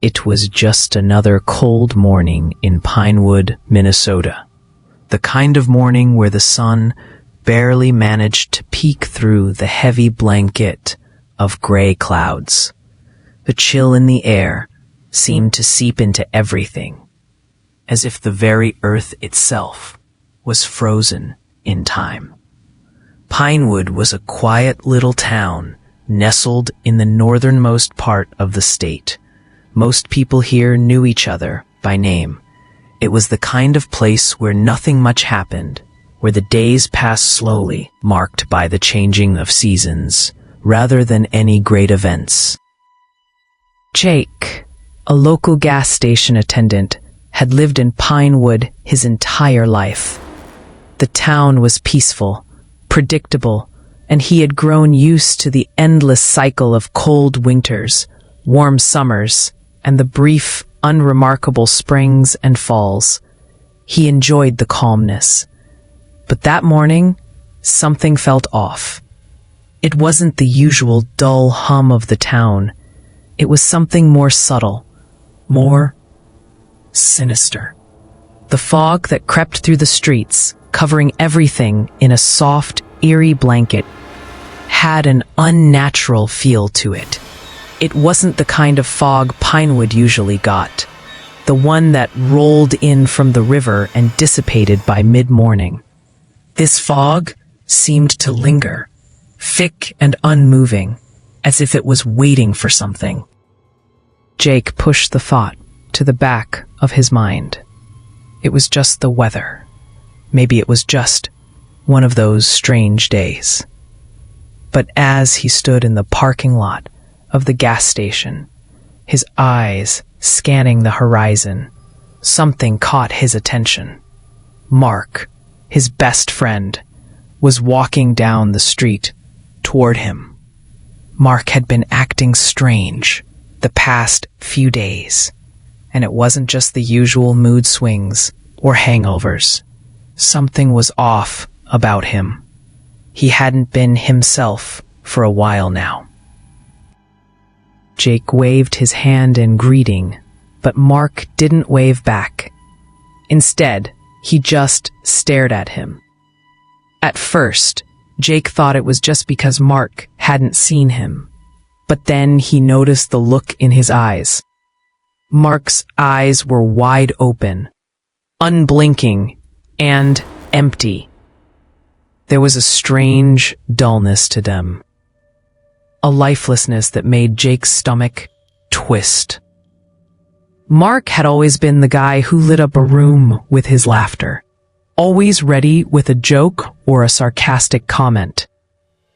It was just another cold morning in Pinewood, Minnesota. The kind of morning where the sun barely managed to peek through the heavy blanket of gray clouds. The chill in the air seemed to seep into everything, as if the very earth itself was frozen in time. Pinewood was a quiet little town nestled in the northernmost part of the state. Most people here knew each other by name. It was the kind of place where nothing much happened, where the days passed slowly, marked by the changing of seasons, rather than any great events. Jake, a local gas station attendant, had lived in Pinewood his entire life. The town was peaceful, predictable, and he had grown used to the endless cycle of cold winters, warm summers, and the brief, unremarkable springs and falls. He enjoyed the calmness. But that morning, something felt off. It wasn't the usual dull hum of the town. It was something more subtle, more sinister. The fog that crept through the streets, covering everything in a soft, eerie blanket, had an unnatural feel to it. It wasn't the kind of fog Pinewood usually got, the one that rolled in from the river and dissipated by mid-morning. This fog seemed to linger, thick and unmoving, as if it was waiting for something. Jake pushed the thought to the back of his mind. It was just the weather. Maybe it was just one of those strange days. But as he stood in the parking lot of the gas station, his eyes scanning the horizon, something caught his attention. Mark, his best friend, was walking down the street toward him. Mark had been acting strange the past few days, and it wasn't just the usual mood swings or hangovers. Something was off about him. He hadn't been himself for a while now. Jake waved his hand in greeting, but Mark didn't wave back. Instead, he just stared at him. At first, Jake thought it was just because Mark hadn't seen him, but then he noticed the look in his eyes. Mark's eyes were wide open, unblinking, and empty. There was a strange dullness to them, a lifelessness that made Jake's stomach twist. Mark had always been the guy who lit up a room with his laughter, always ready with a joke or a sarcastic comment.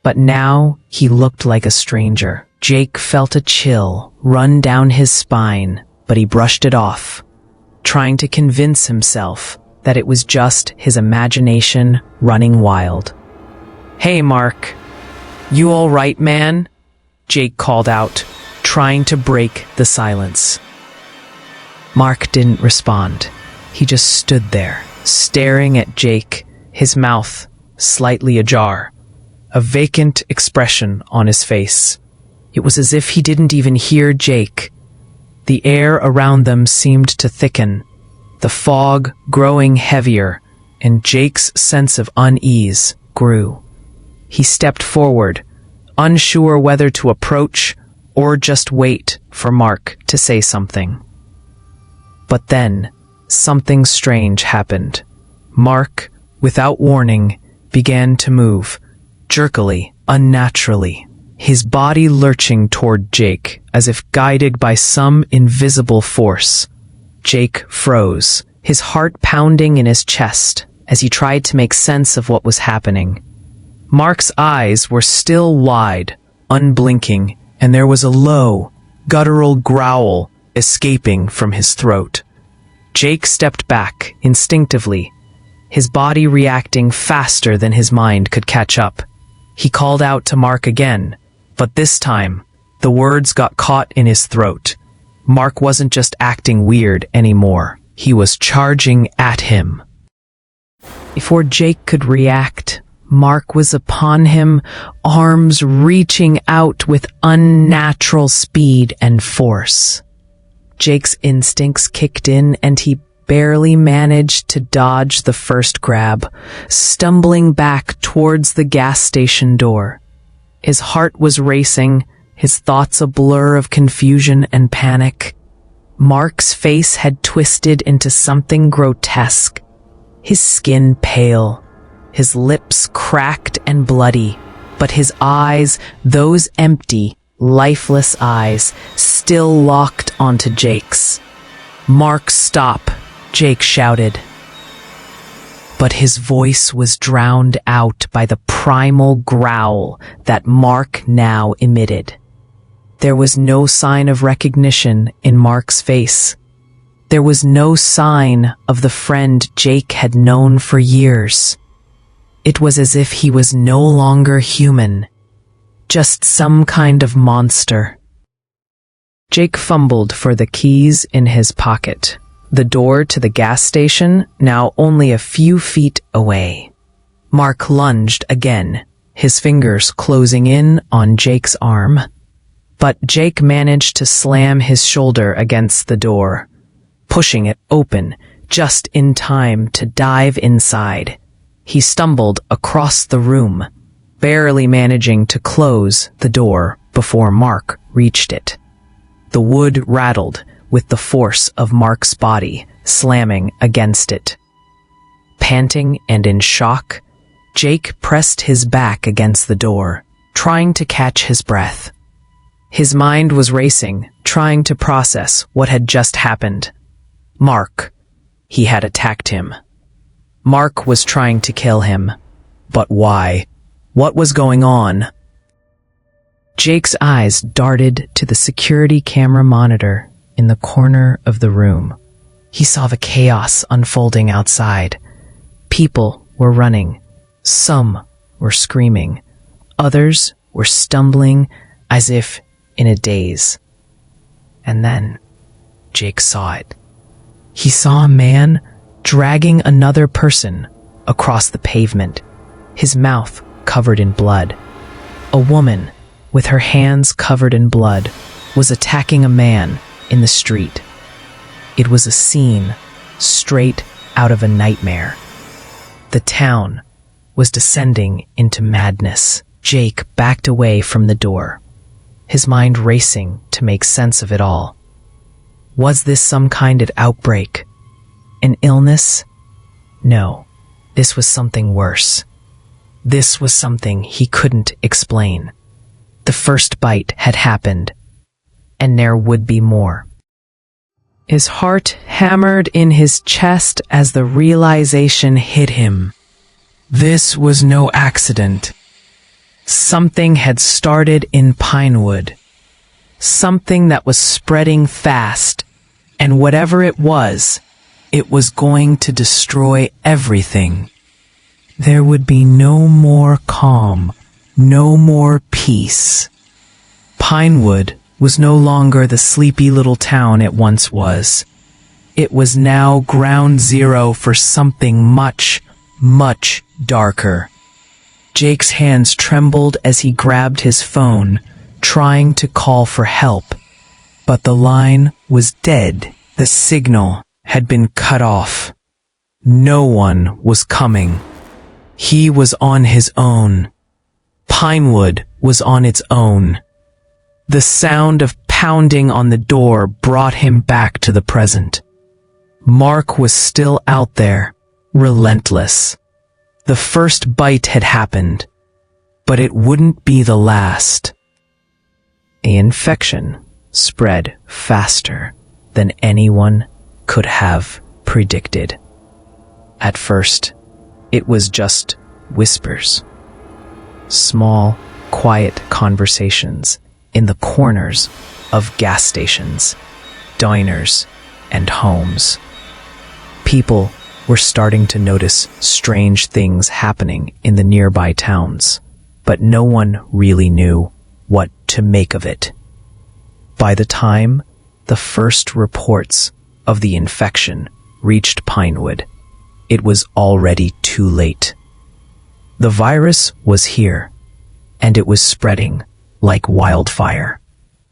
But now he looked like a stranger. Jake felt a chill run down his spine, but he brushed it off, trying to convince himself that it was just his imagination running wild. "Hey, Mark, you all right, man?" Jake called out, trying to break the silence. Mark didn't respond. He just stood there, staring at Jake, his mouth slightly ajar, a vacant expression on his face. It was as if he didn't even hear Jake. The air around them seemed to thicken, the fog growing heavier, and Jake's sense of unease grew. He stepped forward, unsure whether to approach or just wait for Mark to say something. But then, something strange happened. Mark, without warning, began to move, jerkily, unnaturally, his body lurching toward Jake as if guided by some invisible force. Jake froze, his heart pounding in his chest as he tried to make sense of what was happening. Mark's eyes were still wide, unblinking, and there was a low, guttural growl escaping from his throat. Jake stepped back instinctively, his body reacting faster than his mind could catch up. He called out to Mark again, but this time, the words got caught in his throat. Mark wasn't just acting weird anymore. He was charging at him. Before Jake could react, Mark was upon him, arms reaching out with unnatural speed and force. Jake's instincts kicked in and he barely managed to dodge the first grab, stumbling back towards the gas station door. His heart was racing, his thoughts a blur of confusion and panic. Mark's face had twisted into something grotesque, his skin pale, his lips cracked and bloody, but his eyes, those empty, lifeless eyes, still locked onto Jake's. "Mark, stop," Jake shouted. But his voice was drowned out by the primal growl that Mark now emitted. There was no sign of recognition in Mark's face. There was no sign of the friend Jake had known for years. It was as if he was no longer human, just some kind of monster. Jake fumbled for the keys in his pocket, the door to the gas station now only a few feet away. Mark lunged again, his fingers closing in on Jake's arm. But Jake managed to slam his shoulder against the door, pushing it open just in time to dive inside. He stumbled across the room, barely managing to close the door before Mark reached it. The wood rattled with the force of Mark's body slamming against it. Panting and in shock, Jake pressed his back against the door, trying to catch his breath. His mind was racing, trying to process what had just happened. Mark. He had attacked him. Mark was trying to kill him. But why? What was going on? Jake's eyes darted to the security camera monitor in the corner of the room. He saw the chaos unfolding outside. People were running. Some were screaming. Others were stumbling as if in a daze. And then Jake saw it. He saw a man dragging another person across the pavement, his mouth covered in blood. A woman, with her hands covered in blood, was attacking a man in the street. It was a scene straight out of a nightmare. The town was descending into madness. Jake backed away from the door, his mind racing to make sense of it all. Was this some kind of outbreak? An illness? No, this was something worse. This was something he couldn't explain. The first bite had happened, and there would be more. His heart hammered in his chest as the realization hit him. This was no accident. Something had started in Pinewood. Something that was spreading fast, and whatever it was going to destroy everything. There would be no more calm, no more peace. Pinewood was no longer the sleepy little town it once was. It was now ground zero for something much, much darker. Jake's hands trembled as he grabbed his phone, trying to call for help. But the line was dead. The signal had been cut off. No one was coming. He was on his own. Pinewood was on its own. The sound of pounding on the door brought him back to the present. Mark was still out there, relentless. The first bite had happened, but it wouldn't be the last. The infection spread faster than anyone could have predicted. At first, it was just whispers. Small, quiet conversations in the corners of gas stations, diners, and homes. People were starting to notice strange things happening in the nearby towns, but no one really knew what to make of it. By the time the first reports of the infection reached Pinewood, it was already too late. The virus was here, and it was spreading like wildfire.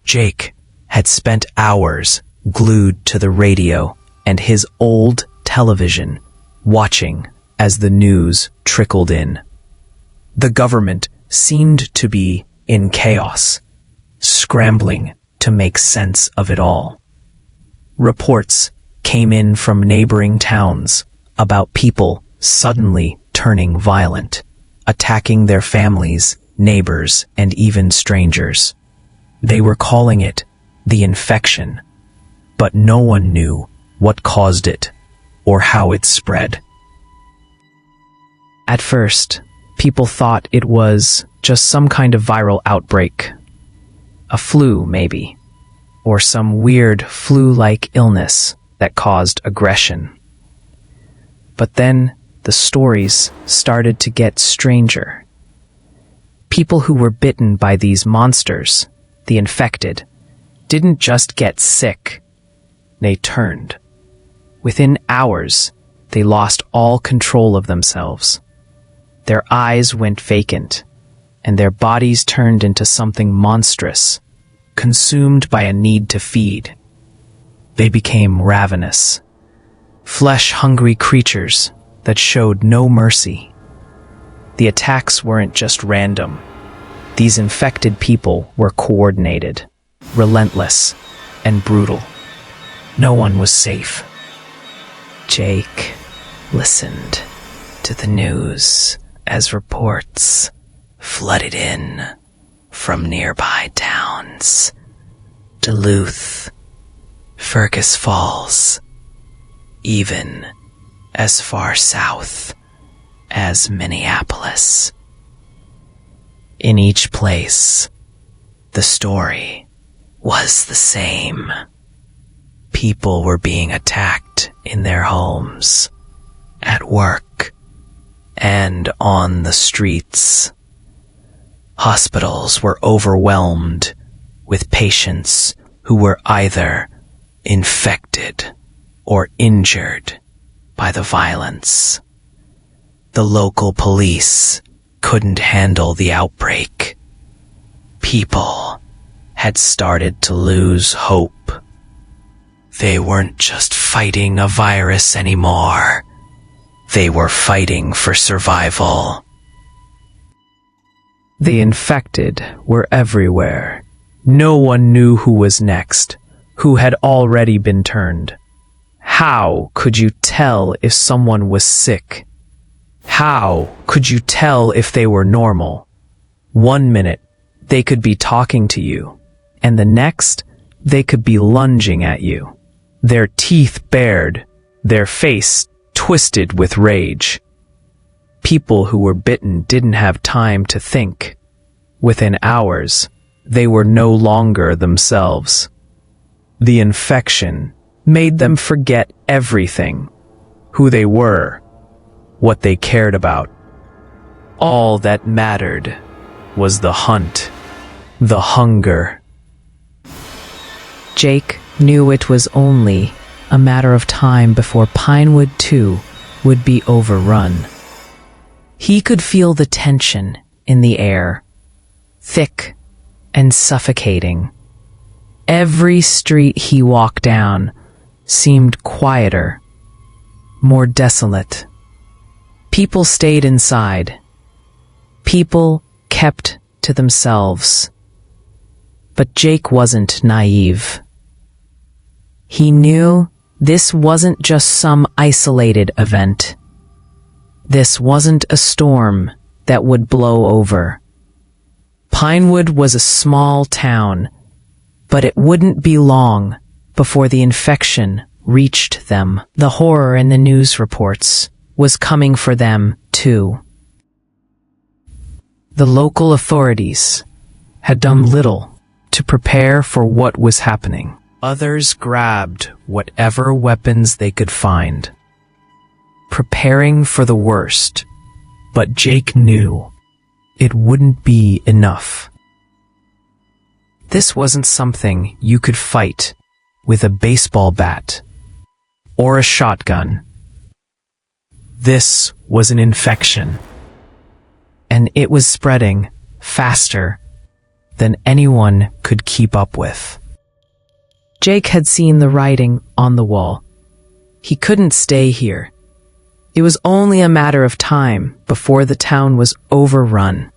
Jake had spent hours glued to the radio and his old television, watching as the news trickled in. The government seemed to be in chaos, scrambling to make sense of it all. Reports came in from neighboring towns about people suddenly turning violent, attacking their families, neighbors, and even strangers. They were calling it the infection, but no one knew what caused it or how it spread. At first, people thought it was just some kind of viral outbreak. A flu, maybe, or some weird flu-like illness that caused aggression. But then the stories started to get stranger. People who were bitten by these monsters, the infected, didn't just get sick, they turned. Within hours, they lost all control of themselves. Their eyes went vacant, and their bodies turned into something monstrous, consumed by a need to feed. They became ravenous, flesh-hungry creatures that showed no mercy. The attacks weren't just random. These infected people were coordinated, relentless, and brutal. No one was safe. Jake listened to the news as reports flooded in from nearby towns. Duluth, Fergus Falls, even as far south as Minneapolis. In each place, the story was the same. People were being attacked in their homes, at work, and on the streets. Hospitals were overwhelmed with patients who were either infected or injured by the violence. The local police couldn't handle the outbreak. People had started to lose hope. They weren't just fighting a virus anymore. They were fighting for survival. The infected were everywhere. No one knew who was next, who had already been turned. How could you tell if someone was sick? How could you tell if they were normal? 1 minute, they could be talking to you, and the next, they could be lunging at you. Their teeth bared, their face twisted with rage. People who were bitten didn't have time to think. Within hours, they were no longer themselves. The infection made them forget everything, who they were, what they cared about. All that mattered was the hunt, the hunger. Jake knew it was only a matter of time before Pinewood too would be overrun. He could feel the tension in the air, thick and suffocating. Every street he walked down seemed quieter, more desolate. People stayed inside. People kept to themselves. But Jake wasn't naive. He knew this wasn't just some isolated event. This wasn't a storm that would blow over. Pinewood was a small town, but it wouldn't be long before the infection reached them. The horror in the news reports was coming for them, too. The local authorities had done little to prepare for what was happening. Others grabbed whatever weapons they could find, preparing for the worst, but Jake knew it wouldn't be enough. This wasn't something you could fight with a baseball bat or a shotgun. This was an infection, and it was spreading faster than anyone could keep up with. Jake had seen the writing on the wall. He couldn't stay here. It was only a matter of time before the town was overrun.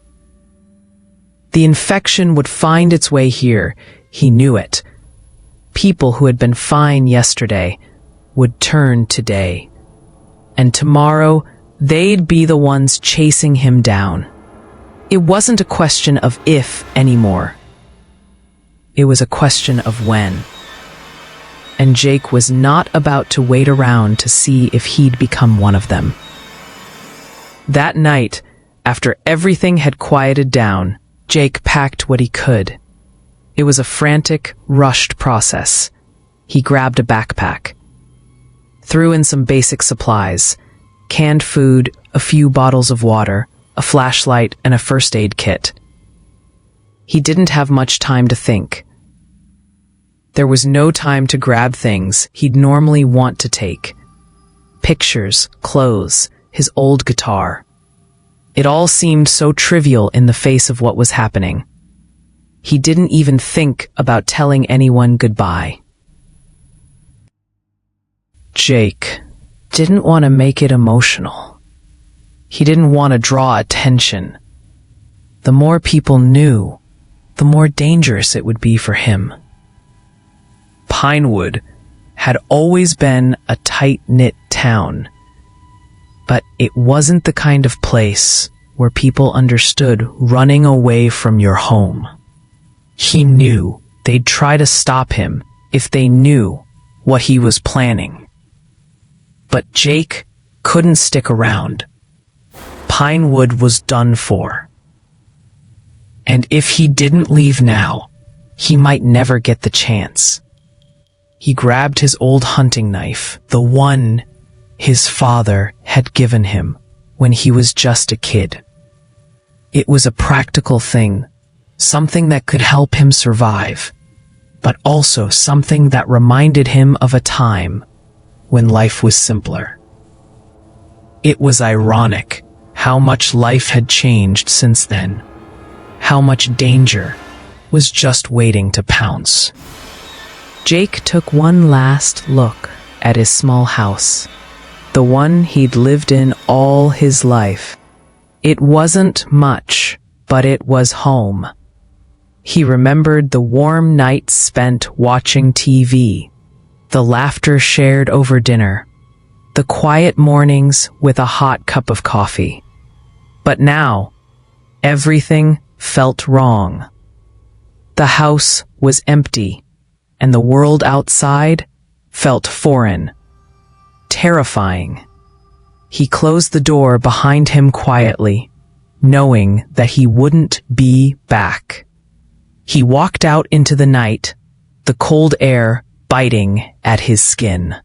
The infection would find its way here. He knew it. People who had been fine yesterday would turn today. And tomorrow, they'd be the ones chasing him down. It wasn't a question of if anymore. It was a question of when. And Jake was not about to wait around to see if he'd become one of them. That night, after everything had quieted down, Jake packed what he could. It was a frantic, rushed process. He grabbed a backpack, threw in some basic supplies, canned food, a few bottles of water, a flashlight, and a first aid kit. He didn't have much time to think. There was no time to grab things he'd normally want to take. Pictures, clothes, his old guitar. It all seemed so trivial in the face of what was happening. He didn't even think about telling anyone goodbye. Jake didn't want to make it emotional. He didn't want to draw attention. The more people knew, the more dangerous it would be for him. Pinewood had always been a tight-knit town, but it wasn't the kind of place where people understood running away from your home. He knew they'd try to stop him if they knew what he was planning. But Jake couldn't stick around. Pinewood was done for. And if he didn't leave now, he might never get the chance. He grabbed his old hunting knife, the one his father had given him when he was just a kid. It was a practical thing, something that could help him survive, but also something that reminded him of a time when life was simpler. It was ironic how much life had changed since then, how much danger was just waiting to pounce. Jake took one last look at his small house, the one he'd lived in all his life. It wasn't much, but it was home. He remembered the warm nights spent watching TV, the laughter shared over dinner, the quiet mornings with a hot cup of coffee. But now, everything felt wrong. The house was empty, and the world outside felt foreign, terrifying. He closed the door behind him quietly, knowing that he wouldn't be back. He walked out into the night, the cold air biting at his skin.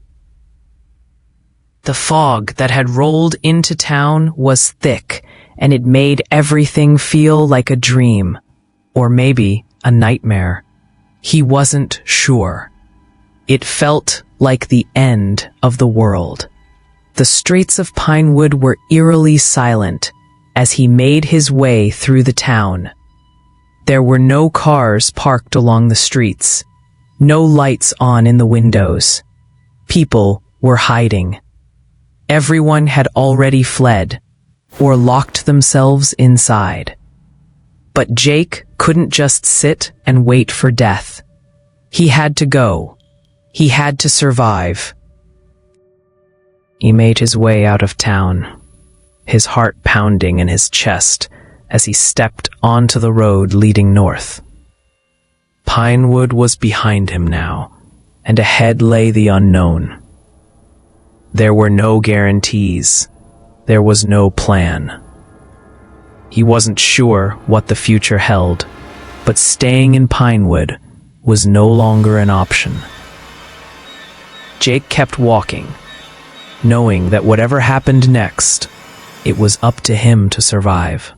The fog that had rolled into town was thick, and it made everything feel like a dream, or maybe a nightmare. He wasn't sure. It felt like the end of the world. The streets of Pinewood were eerily silent as he made his way through the town. There were no cars parked along the streets, no lights on in the windows. People were hiding. Everyone had already fled or locked themselves inside. But Jake couldn't just sit and wait for death. He had to go. He had to survive. He made his way out of town, his heart pounding in his chest as he stepped onto the road leading north. Pinewood was behind him now, and ahead lay the unknown. There were no guarantees. There was no plan. He wasn't sure what the future held, but staying in Pinewood was no longer an option. Jake kept walking, knowing that whatever happened next, it was up to him to survive.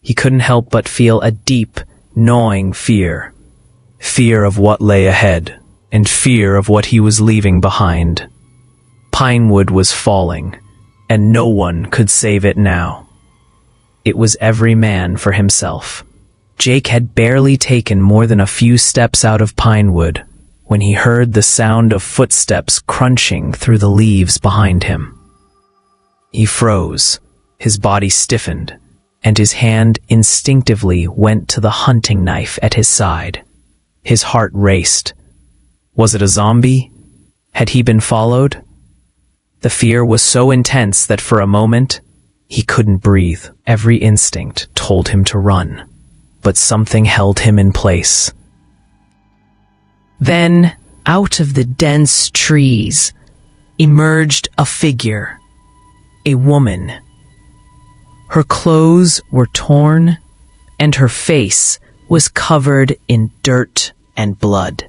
He couldn't help but feel a deep, gnawing fear. Fear of what lay ahead, and fear of what he was leaving behind. Pinewood was falling, and no one could save it now. It was every man for himself. Jake had barely taken more than a few steps out of Pinewood when he heard the sound of footsteps crunching through the leaves behind him. He froze, his body stiffened, and his hand instinctively went to the hunting knife at his side. His heart raced. Was it a zombie? Had he been followed? The fear was so intense that for a moment, he couldn't breathe. Every instinct told him to run, but something held him in place. Then, out of the dense trees, emerged a figure, a woman. Her clothes were torn, and her face was covered in dirt and blood.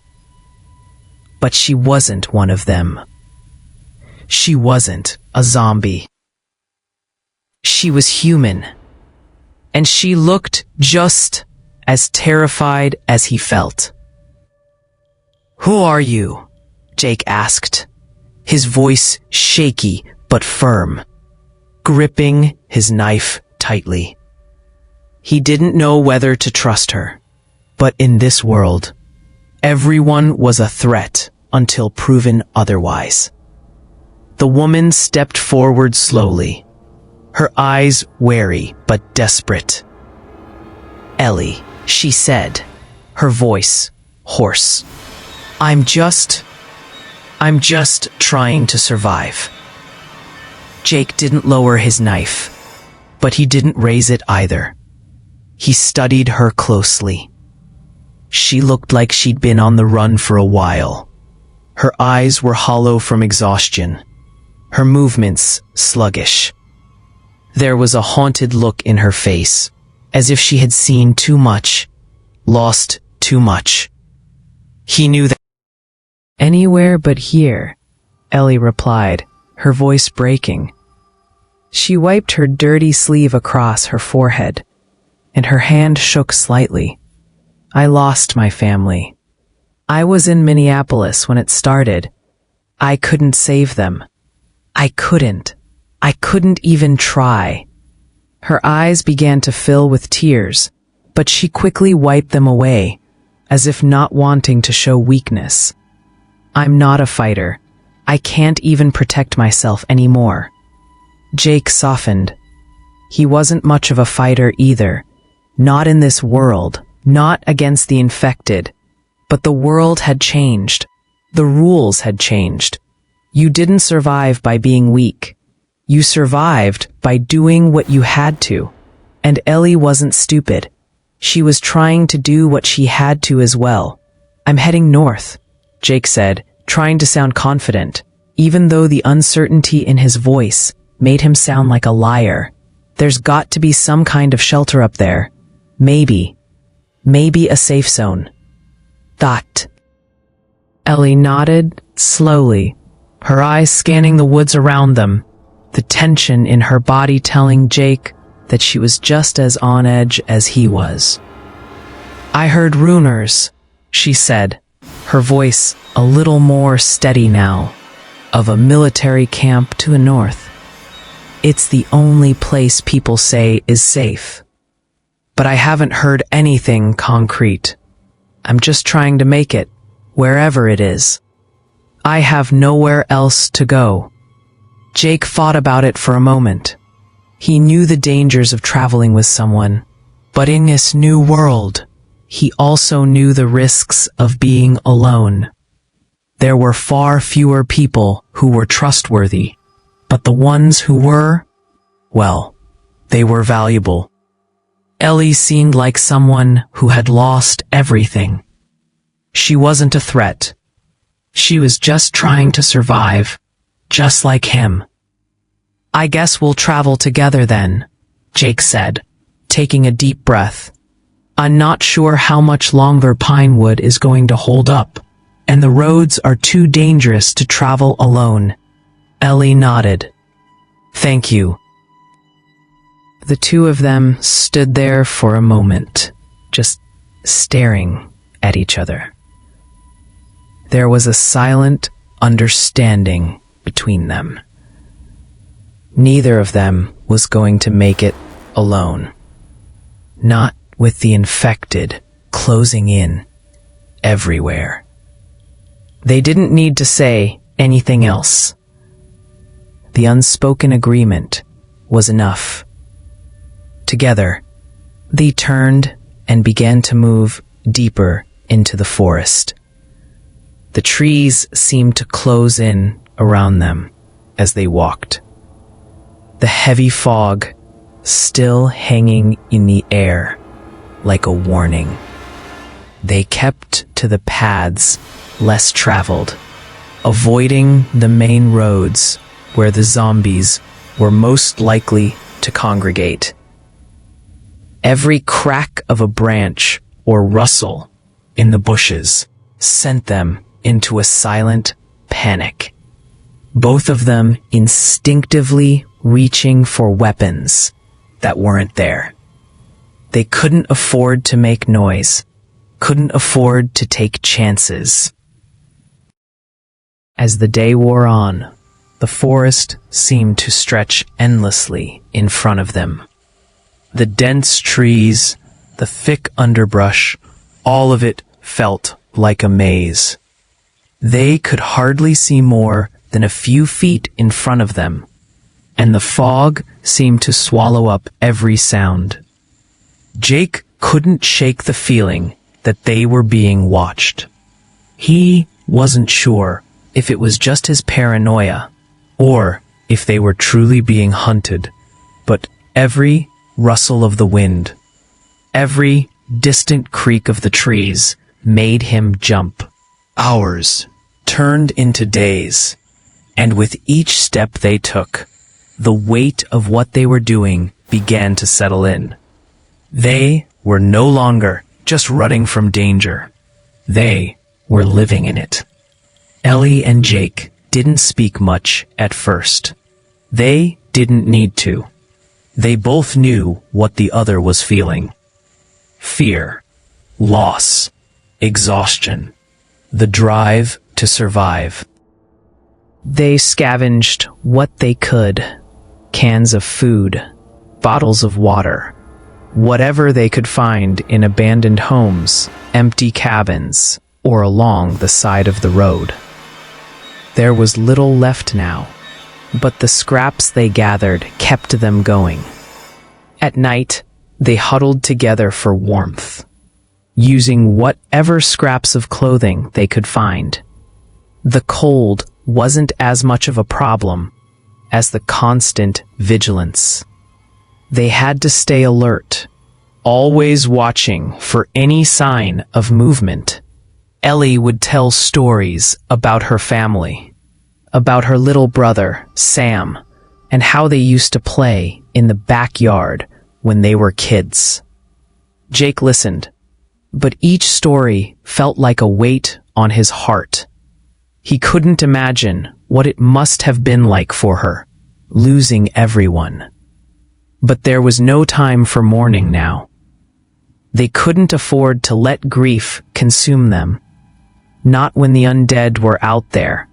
But she wasn't one of them. She wasn't a zombie. She was human, and she looked just as terrified as he felt. "Who are you?" Jake asked, his voice shaky but firm, gripping his knife tightly. He didn't know whether to trust her, but in this world, everyone was a threat until proven otherwise. The woman stepped forward slowly, her eyes wary but desperate. "Ellie," she said, her voice hoarse. I'm just trying to survive." Jake didn't lower his knife, but he didn't raise it either. He studied her closely. She looked like she'd been on the run for a while. Her eyes were hollow from exhaustion, her movements sluggish. There was a haunted look in her face, as if she had seen too much, lost too much. He knew that. "Anywhere but here," Ellie replied, her voice breaking. She wiped her dirty sleeve across her forehead, and her hand shook slightly. "I lost my family. I was in Minneapolis when it started. I couldn't save them. I couldn't even try." Her eyes began to fill with tears, but she quickly wiped them away, as if not wanting to show weakness. "I'm not a fighter. I can't even protect myself anymore." Jake softened. He wasn't much of a fighter either. Not in this world, not against the infected. But the world had changed. The rules had changed. You didn't survive by being weak. You survived by doing what you had to. And Ellie wasn't stupid. She was trying to do what she had to as well. "I'm heading north," Jake said, trying to sound confident, even though the uncertainty in his voice made him sound like a liar. "There's got to be some kind of shelter up there. Maybe a safe zone." "That." Ellie nodded slowly, her eyes scanning the woods around them, the tension in her body telling Jake that she was just as on edge as he was. "I heard rumors," she said, her voice a little more steady now, "of a military camp to the north. It's the only place people say is safe. But I haven't heard anything concrete. I'm just trying to make it, wherever it is. I have nowhere else to go." Jake thought about it for a moment. He knew the dangers of traveling with someone, but in this new world, he also knew the risks of being alone. There were far fewer people who were trustworthy, but the ones who were, well, they were valuable. Ellie seemed like someone who had lost everything. She wasn't a threat. She was just trying to survive, just like him. "I guess we'll travel together then," Jake said, taking a deep breath. "I'm not sure how much longer Pinewood is going to hold up, and the roads are too dangerous to travel alone." Ellie nodded. "Thank you." The two of them stood there for a moment, just staring at each other. There was a silent understanding between them. Neither of them was going to make it alone. Not with the infected closing in everywhere. They didn't need to say anything else. The unspoken agreement was enough. Together, they turned and began to move deeper into the forest. The trees seemed to close in around them as they walked. The heavy fog still hanging in the air like a warning. They kept to the paths less traveled, avoiding the main roads where the zombies were most likely to congregate. Every crack of a branch or rustle in the bushes sent them into a silent panic, both of them instinctively reaching for weapons that weren't there. They couldn't afford to make noise, couldn't afford to take chances. As the day wore on, the forest seemed to stretch endlessly in front of them. The dense trees, the thick underbrush, all of it felt like a maze. They could hardly see more than a few feet in front of them, and the fog seemed to swallow up every sound. Jake couldn't shake the feeling that they were being watched. He wasn't sure if it was just his paranoia, or if they were truly being hunted, but every rustle of the wind, every distant creak of the trees made him jump. Hours turned into days, and with each step they took, the weight of what they were doing began to settle in. They were no longer just running from danger. They were living in it. Ellie and Jake didn't speak much at first. They didn't need to. They both knew what the other was feeling. Fear, loss, exhaustion, the drive to survive. They scavenged what they could. Cans of food, bottles of water, whatever they could find in abandoned homes, empty cabins, or along the side of the road. There was little left now, but the scraps they gathered kept them going. At night, they huddled together for warmth, using whatever scraps of clothing they could find. The cold wasn't as much of a problem as the constant vigilance. They had to stay alert, always watching for any sign of movement. Ellie would tell stories about her family, about her little brother, Sam, and how they used to play in the backyard when they were kids. Jake listened, but each story felt like a weight on his heart. He couldn't imagine what it must have been like for her, losing everyone. But there was no time for mourning now. They couldn't afford to let grief consume them, not when the undead were out there,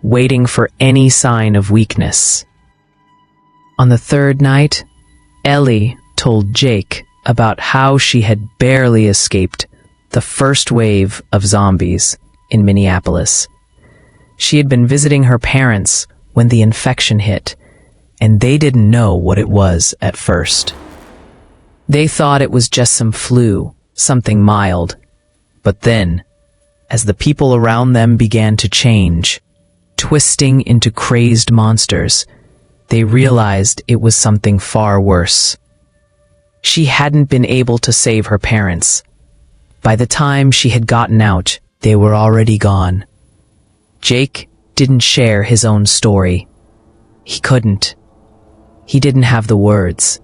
waiting for any sign of weakness. On the third night, Ellie told Jake about how she had barely escaped the first wave of zombies in Minneapolis. She had been visiting her parents when the infection hit, and they didn't know what it was at first. They thought it was just some flu, something mild. But then, as the people around them began to change, twisting into crazed monsters, they realized it was something far worse. She hadn't been able to save her parents. By the time she had gotten out, they were already gone. Jake didn't share his own story. He couldn't. He didn't have the words.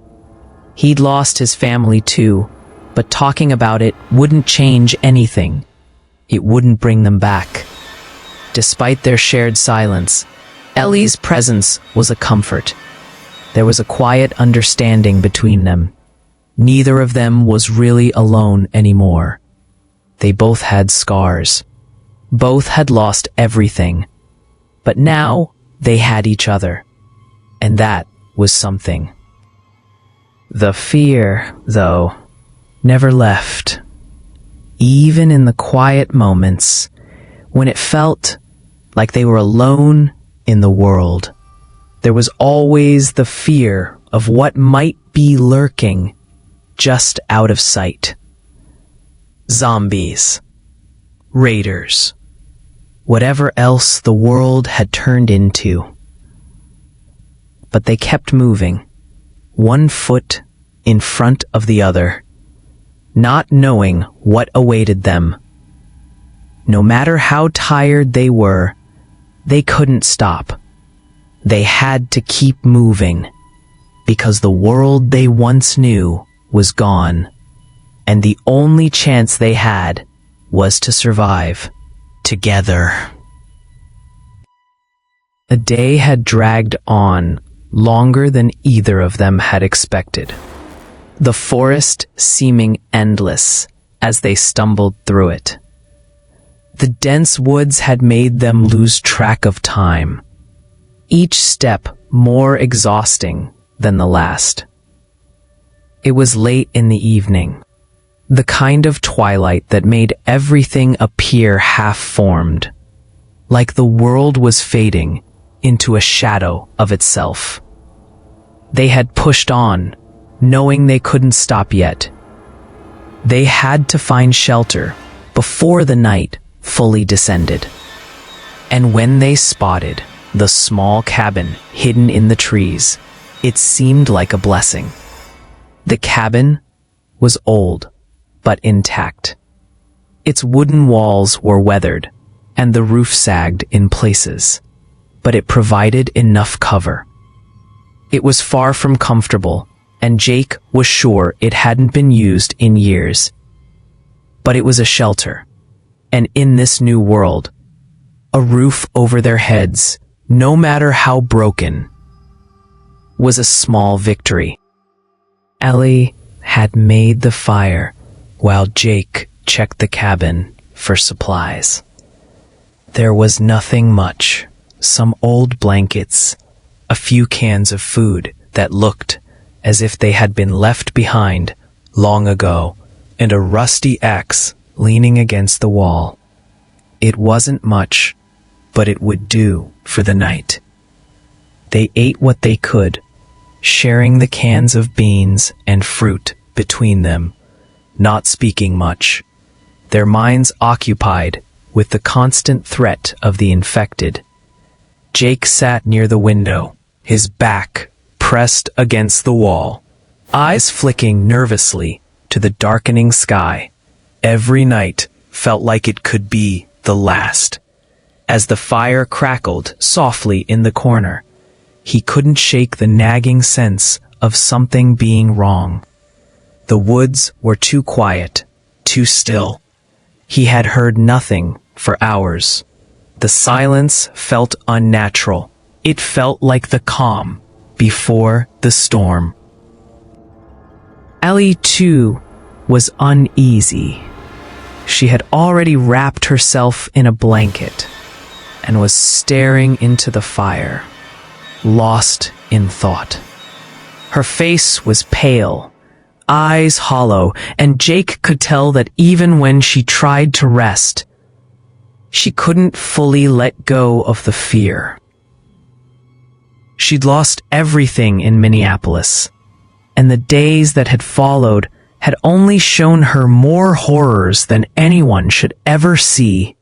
He'd lost his family too, but talking about it wouldn't change anything. It wouldn't bring them back. Despite their shared silence, Ellie's presence was a comfort. There was a quiet understanding between them. Neither of them was really alone anymore. They both had scars. Both had lost everything. But now they had each other. And that was something. The fear, though, never left. Even in the quiet moments when it felt like they were alone in the world. There was always the fear of what might be lurking just out of sight. Zombies, raiders, whatever else the world had turned into. But they kept moving, one foot in front of the other, not knowing what awaited them. No matter how tired they were, they couldn't stop. They had to keep moving, because the world they once knew was gone, and the only chance they had was to survive together. The day had dragged on longer than either of them had expected, the forest seeming endless as they stumbled through it. The dense woods had made them lose track of time, each step more exhausting than the last. It was late in the evening, the kind of twilight that made everything appear half-formed, like the world was fading into a shadow of itself. They had pushed on, knowing they couldn't stop yet. They had to find shelter before the night fully descended. And when they spotted the small cabin hidden in the trees, it seemed like a blessing. The cabin was old, but intact. Its wooden walls were weathered, and the roof sagged in places, but it provided enough cover. It was far from comfortable, and Jake was sure it hadn't been used in years. But it was a shelter, and in this new world, a roof over their heads, no matter how broken, was a small victory. Ellie had made the fire while Jake checked the cabin for supplies. There was nothing much, some old blankets, a few cans of food that looked as if they had been left behind long ago, and a rusty axe leaning against the wall. It wasn't much, but it would do for the night. They ate what they could, sharing the cans of beans and fruit between them, not speaking much, their minds occupied with the constant threat of the infected. Jake sat near the window, his back pressed against the wall, eyes flicking nervously to the darkening sky. Every night felt like it could be the last. As the fire crackled softly in the corner, he couldn't shake the nagging sense of something being wrong. The woods were too quiet, too still. He had heard nothing for hours. The silence felt unnatural. It felt like the calm before the storm. Ellie, too, was uneasy. She had already wrapped herself in a blanket and was staring into the fire, lost in thought. Her face was pale, eyes hollow, and Jake could tell that even when she tried to rest, she couldn't fully let go of the fear. She'd lost everything in Minneapolis, and the days that had followed had only shown her more horrors than anyone should ever see.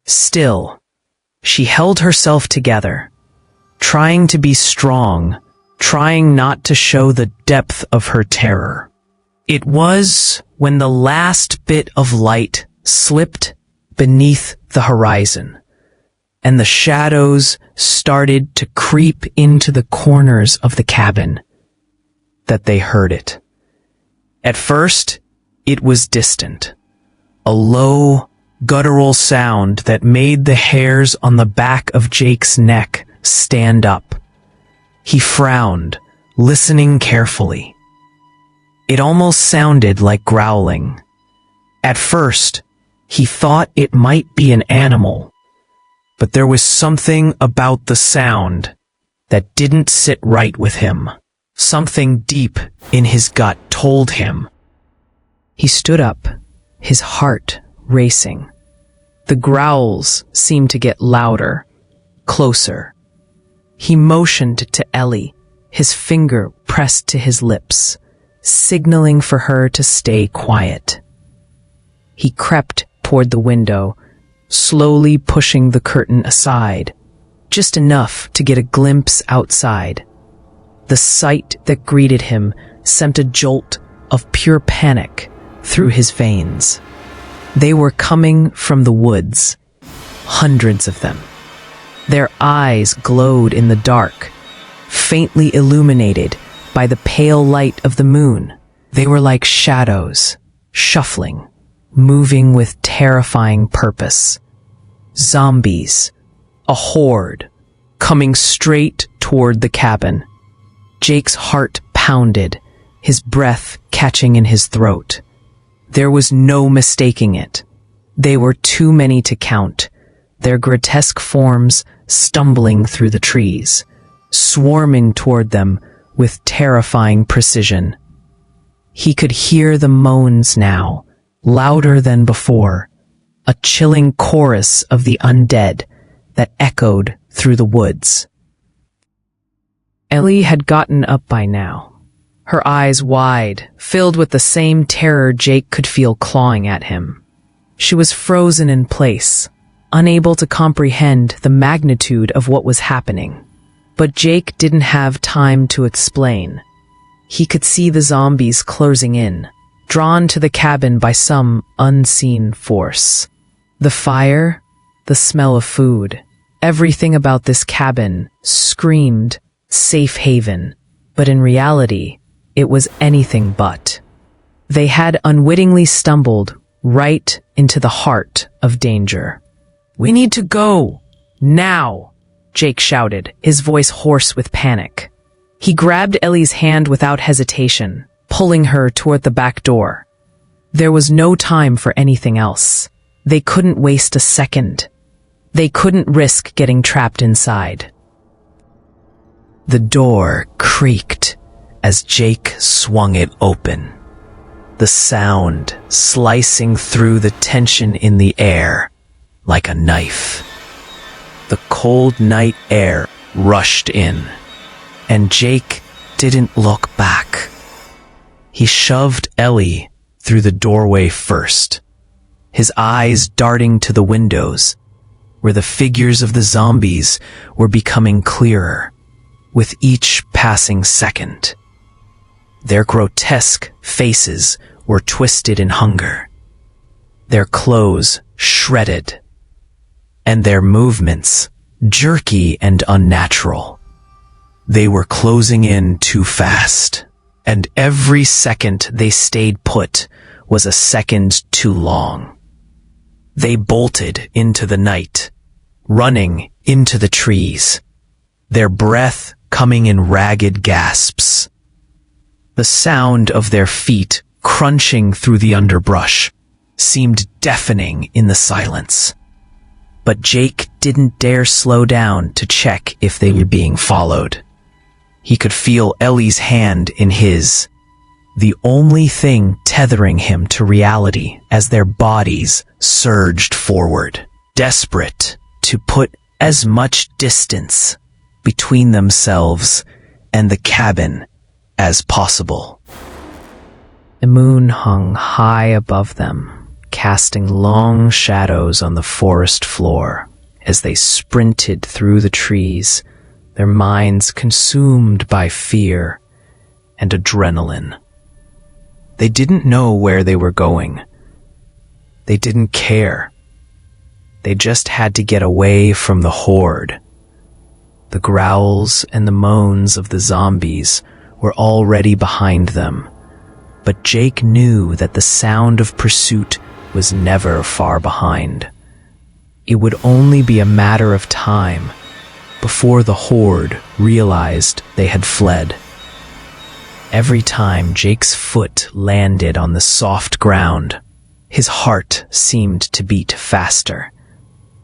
Still, she held herself together, trying to be strong, trying not to show the depth of her terror. It was when the last bit of light slipped beneath the horizon, and the shadows started to creep into the corners of the cabin, that they heard it. At first, it was distant, a low, guttural sound that made the hairs on the back of Jake's neck stand up. He frowned, listening carefully. It almost sounded like growling. At first, he thought it might be an animal, but there was something about the sound that didn't sit right with him. Something deep in his gut told him. He stood up, his heart racing. The growls seemed to get louder, closer. He motioned to Ellie, his finger pressed to his lips, signaling for her to stay quiet. He crept toward the window, slowly pushing the curtain aside, just enough to get a glimpse outside. The sight that greeted him sent a jolt of pure panic through his veins. They were coming from the woods, hundreds of them. Their eyes glowed in the dark, faintly illuminated by the pale light of the moon. They were like shadows, shuffling, moving with terrifying purpose. Zombies, a horde, coming straight toward the cabin. Jake's heart pounded, his breath catching in his throat. There was no mistaking it. They were too many to count, their grotesque forms stumbling through the trees, swarming toward them with terrifying precision. He could hear the moans now, louder than before, a chilling chorus of the undead that echoed through the woods. Ellie had gotten up by now, her eyes wide, filled with the same terror Jake could feel clawing at him. She was frozen in place, unable to comprehend the magnitude of what was happening. But Jake didn't have time to explain. He could see the zombies closing in, drawn to the cabin by some unseen force. The fire, the smell of food, everything about this cabin screamed safe haven, but in reality, it was anything but. They had unwittingly stumbled right into the heart of danger. "We need to go! Now!" Jake shouted, his voice hoarse with panic. He grabbed Ellie's hand without hesitation, pulling her toward the back door. There was no time for anything else. They couldn't waste a second. They couldn't risk getting trapped inside. The door creaked as Jake swung it open, the sound slicing through the tension in the air like a knife. The cold night air rushed in, and Jake didn't look back. He shoved Ellie through the doorway first, his eyes darting to the windows, where the figures of the zombies were becoming clearer with each passing second. Their grotesque faces were twisted in hunger, their clothes shredded, and their movements jerky and unnatural. They were closing in too fast, and every second they stayed put was a second too long. They bolted into the night, running into the trees, their breath coming in ragged gasps. The sound of their feet crunching through the underbrush seemed deafening in the silence. But Jake didn't dare slow down to check if they were being followed. He could feel Ellie's hand in his, the only thing tethering him to reality as their bodies surged forward, desperate to put as much distance between themselves and the cabin as possible. The moon hung high above them, casting long shadows on the forest floor as they sprinted through the trees, their minds consumed by fear and adrenaline. They didn't know where they were going. They didn't care. They just had to get away from the horde. The growls and the moans of the zombies were already behind them, but Jake knew that the sound of pursuit was never far behind. It would only be a matter of time before the horde realized they had fled. Every time Jake's foot landed on the soft ground, his heart seemed to beat faster.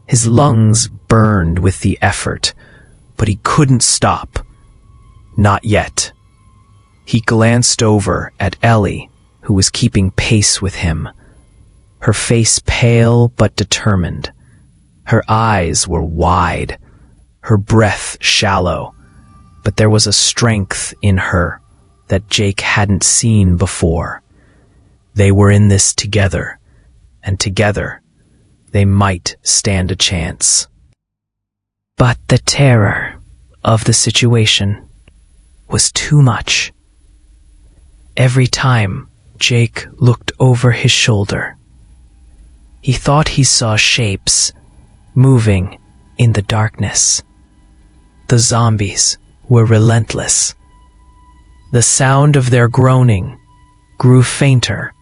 His lungs burned with the effort, but he couldn't stop. Not yet. He glanced over at Ellie, who was keeping pace with him. her face pale but determined. Her eyes were wide, her breath shallow, but there was a strength in her that Jake hadn't seen before. They were in this together, and together they might stand a chance. But the terror of the situation was too much. Every time Jake looked over his shoulder, he thought he saw shapes moving in the darkness. The zombies were relentless. The sound of their groaning grew fainter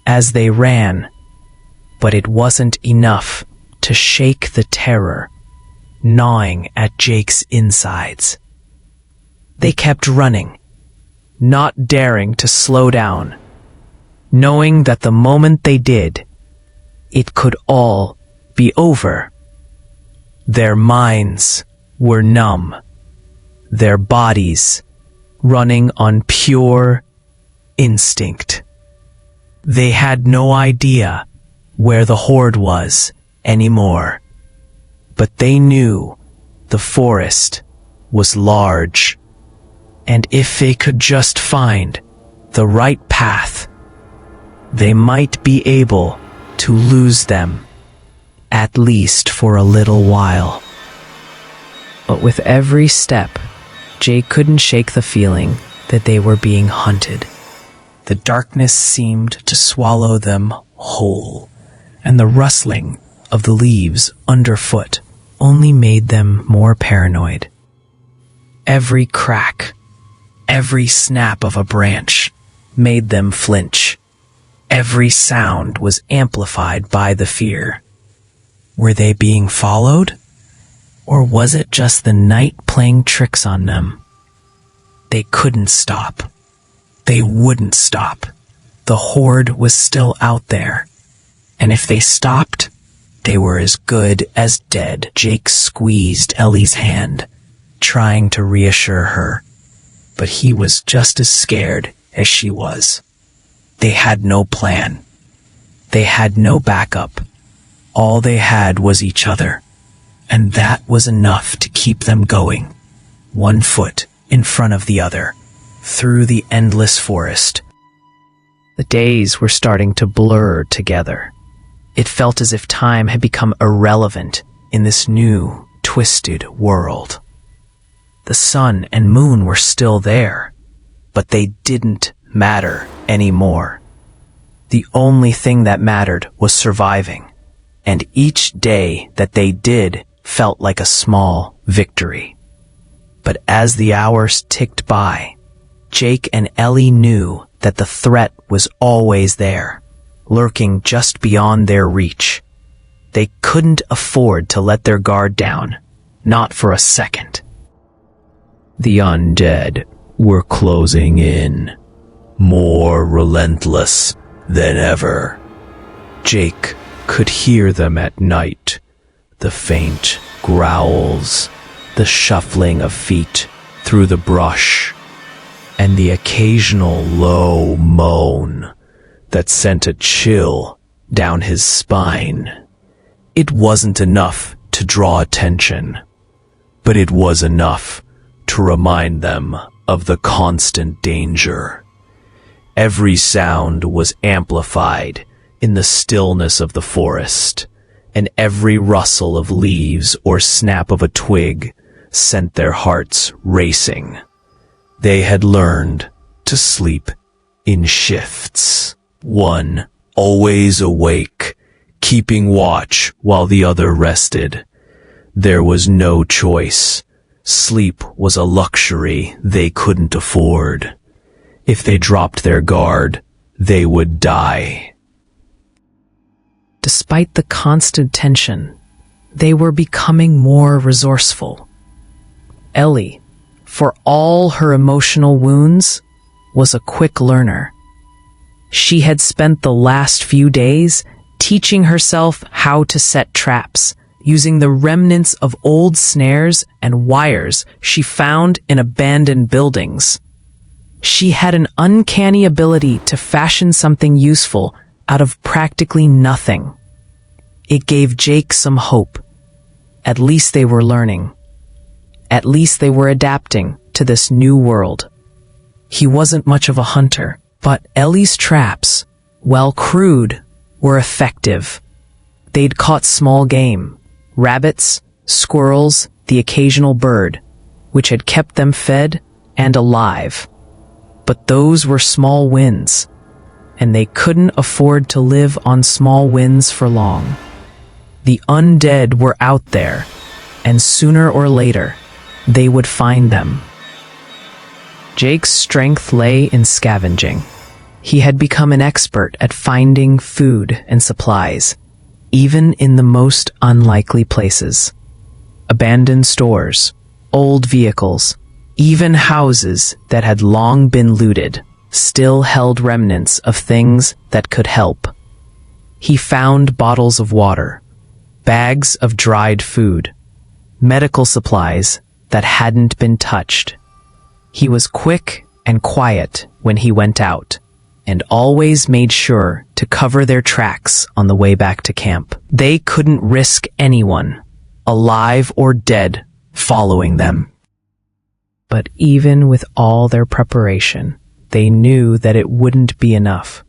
as they ran, but it wasn't enough to shake the terror gnawing at Jake's insides. They kept running, not daring to slow down, knowing that the moment they did, it could all be over. Their minds were numb, their bodies running on pure instinct. They had no idea where the horde was anymore, but they knew the forest was large, and if they could just find the right path, they might be able to lose them, at least for a little while. But with every step, Jake couldn't shake the feeling that they were being hunted. The darkness seemed to swallow them whole, and the rustling of the leaves underfoot only made them more paranoid. Every crack, every snap of a branch made them flinch. Every sound was amplified by the fear. Were they being followed? Or was it just the night playing tricks on them? They couldn't stop. They wouldn't stop. The horde was still out there. And if they stopped, they were as good as dead. Jake squeezed Ellie's hand, trying to reassure her. But he was just as scared as she was. They had no plan. They had no backup. All they had was each other. And that was enough to keep them going, one foot in front of the other, through the endless forest. The days were starting to blur together. It felt as if time had become irrelevant in this new, twisted world. The sun and moon were still there, but they didn't matter anymore. The only thing that mattered was surviving, and each day that they did felt like a small victory. But as the hours ticked by, Jake and Ellie knew that the threat was always there, lurking just beyond their reach. They couldn't afford to let their guard down, not for a second. The undead were closing in, more relentless than ever. Jake could hear them at night, the faint growls, the shuffling of feet through the brush, and the occasional low moan that sent a chill down his spine. It wasn't enough to draw attention, but it was enough to remind them of the constant danger. Every sound was amplified in the stillness of the forest, and every rustle of leaves or snap of a twig sent their hearts racing. They had learned to sleep in shifts, one always awake, keeping watch while the other rested. There was no choice. Sleep was a luxury they couldn't afford. If they dropped their guard, they would die. Despite the constant tension, they were becoming more resourceful. Ellie, for all her emotional wounds, was a quick learner. She had spent the last few days teaching herself how to set traps, using the remnants of old snares and wires she found in abandoned buildings. She had an uncanny ability to fashion something useful out of practically nothing. It gave Jake some hope. At least they were learning. At least they were adapting to this new world. He wasn't much of a hunter, but Ellie's traps, while crude, were effective. They'd caught small game, rabbits, squirrels, the occasional bird, which had kept them fed and alive. But those were small wins, and they couldn't afford to live on small wins for long. The undead were out there, and sooner or later, they would find them. Jake's strength lay in scavenging. He had become an expert at finding food and supplies, even in the most unlikely places. Abandoned stores, old vehicles, even houses that had long been looted still held remnants of things that could help. He found bottles of water, bags of dried food, medical supplies that hadn't been touched. He was quick and quiet when he went out, and always made sure to cover their tracks on the way back to camp. They couldn't risk anyone, alive or dead, following them. But even with all their preparation, they knew that it wouldn't be enough.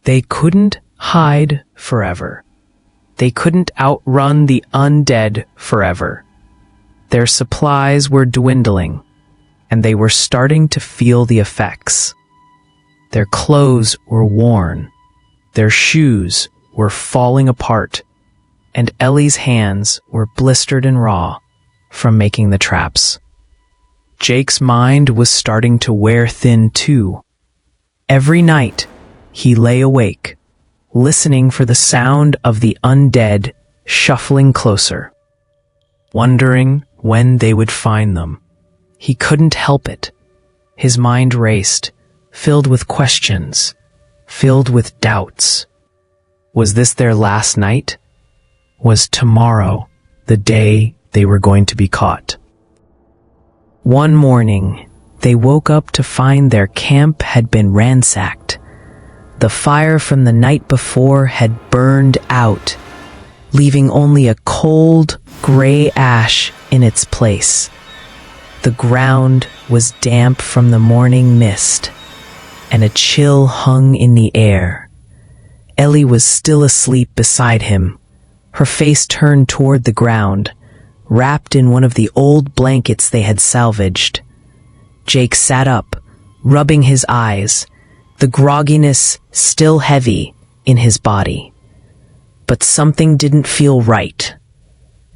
They couldn't hide forever. They couldn't outrun the undead forever. Their supplies were dwindling, and they were starting to feel the effects. Their clothes were worn, their shoes were falling apart, and Ellie's hands were blistered and raw from making the traps. Jake's mind was starting to wear thin too. Every night, he lay awake, listening for the sound of the undead shuffling closer, wondering when they would find them. He couldn't help it. His mind raced, filled with questions, filled with doubts. Was this their last night? Was tomorrow the day they were going to be caught? One morning, they woke up to find their camp had been ransacked. The fire from the night before had burned out, leaving only a cold, gray ash in its place. The ground was damp from the morning mist, and a chill hung in the air. Ellie was still asleep beside him, her face turned toward the ground, wrapped in one of the old blankets they had salvaged. Jake sat up, rubbing his eyes, the grogginess still heavy in his body. But something didn't feel right.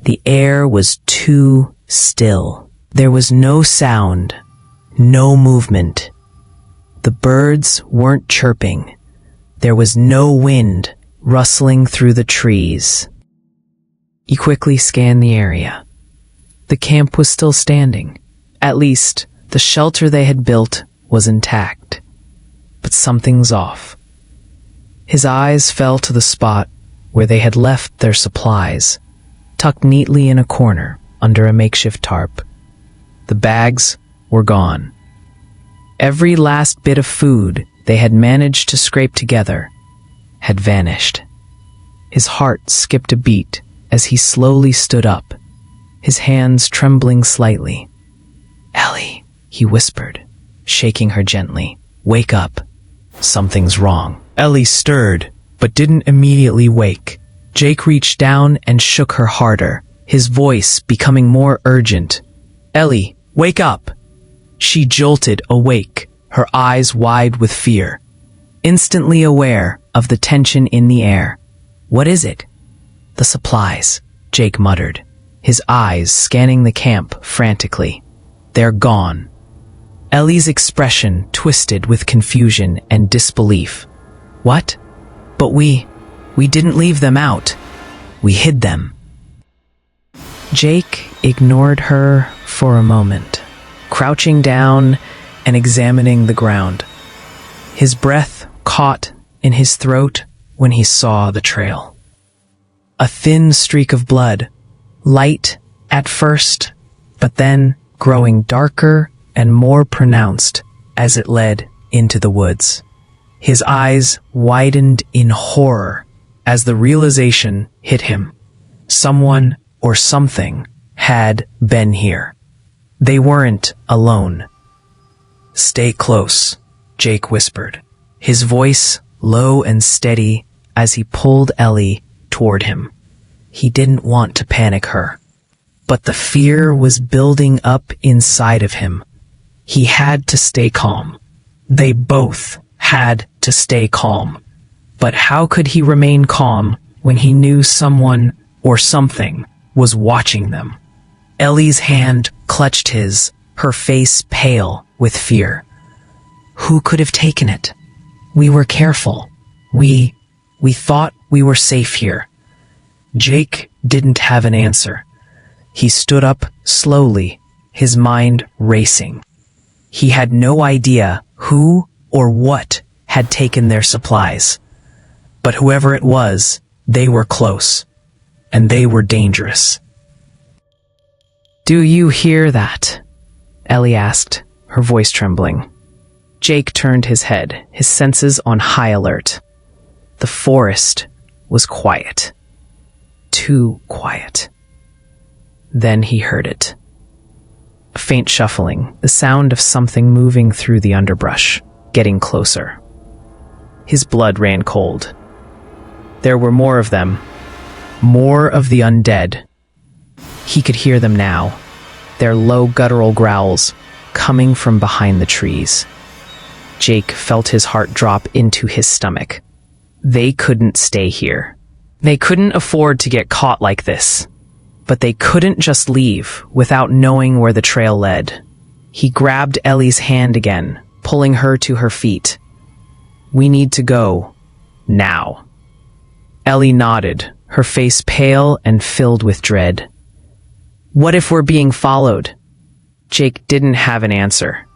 The air was too still. There was no sound, no movement. The birds weren't chirping. There was no wind rustling through the trees. He quickly scanned the area. The camp was still standing. At least, the shelter they had built was intact. But something's off. His eyes fell to the spot where they had left their supplies, tucked neatly in a corner under a makeshift tarp. The bags were gone. Every last bit of food they had managed to scrape together had vanished. His heart skipped a beat as he slowly stood up, his hands trembling slightly. "Ellie," he whispered, shaking her gently. "Wake up. Something's wrong." Ellie stirred, but didn't immediately wake. Jake reached down and shook her harder, his voice becoming more urgent. "Ellie, wake up!" She jolted awake, her eyes wide with fear, instantly aware of the tension in the air. "What is it?" "The supplies," Jake muttered, his eyes scanning the camp frantically. "They're gone." Ellie's expression twisted with confusion and disbelief. "What? But we didn't leave them out. We hid them." Jake ignored her for a moment, crouching down and examining the ground. His breath caught in his throat when he saw the trail. A thin streak of blood, light at first, but then growing darker and more pronounced as it led into the woods. His eyes widened in horror as the realization hit him. Someone or something had been here. They weren't alone. "Stay close," Jake whispered, his voice low and steady as he pulled Ellie toward him. He didn't want to panic her, but the fear was building up inside of him. He had to stay calm. They both had to stay calm. But how could he remain calm when he knew someone or something was watching them? Ellie's hand clutched his, her face pale with fear. "Who could have taken it? We were careful. We thought we were safe here." Jake didn't have an answer. He stood up slowly, his mind racing. He had no idea who or what had taken their supplies. But whoever it was, they were close, and they were dangerous. "Do you hear that?" Ellie asked, her voice trembling. Jake turned his head, his senses on high alert. The forest was quiet. Too quiet. Then he heard it. A faint shuffling, the sound of something moving through the underbrush, getting closer. His blood ran cold. There were more of them. More of the undead. He could hear them now, their low guttural growls coming from behind the trees. Jake felt his heart drop into his stomach. They couldn't stay here. They couldn't afford to get caught like this. But they couldn't just leave without knowing where the trail led. He grabbed Ellie's hand again, pulling her to her feet. "We need to go. Now." Ellie nodded, her face pale and filled with dread. "What if we're being followed?" Jake didn't have an answer.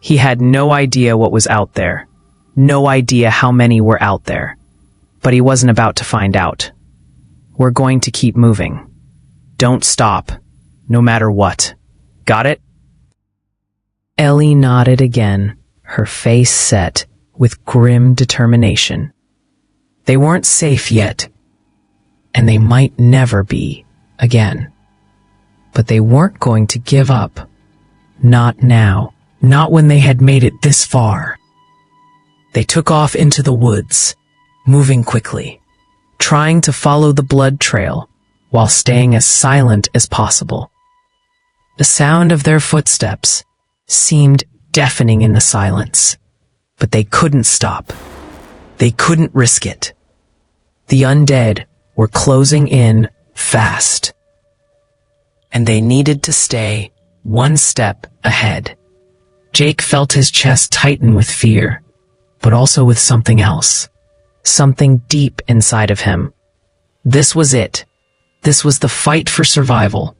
He had no idea what was out there. No idea how many were out there. But he wasn't about to find out. "We're going to keep moving. Don't stop, no matter what. Got it?" Ellie nodded again, her face set with grim determination. They weren't safe yet, and they might never be again. But they weren't going to give up. Not now. Not when they had made it this far. They took off into the woods, moving quickly, trying to follow the blood trail while staying as silent as possible. The sound of their footsteps seemed deafening in the silence, but they couldn't stop. They couldn't risk it. The undead were closing in fast, and they needed to stay one step ahead. Jake felt his chest tighten with fear, but also with something else. Something deep inside of him. This was it. This was the fight for survival.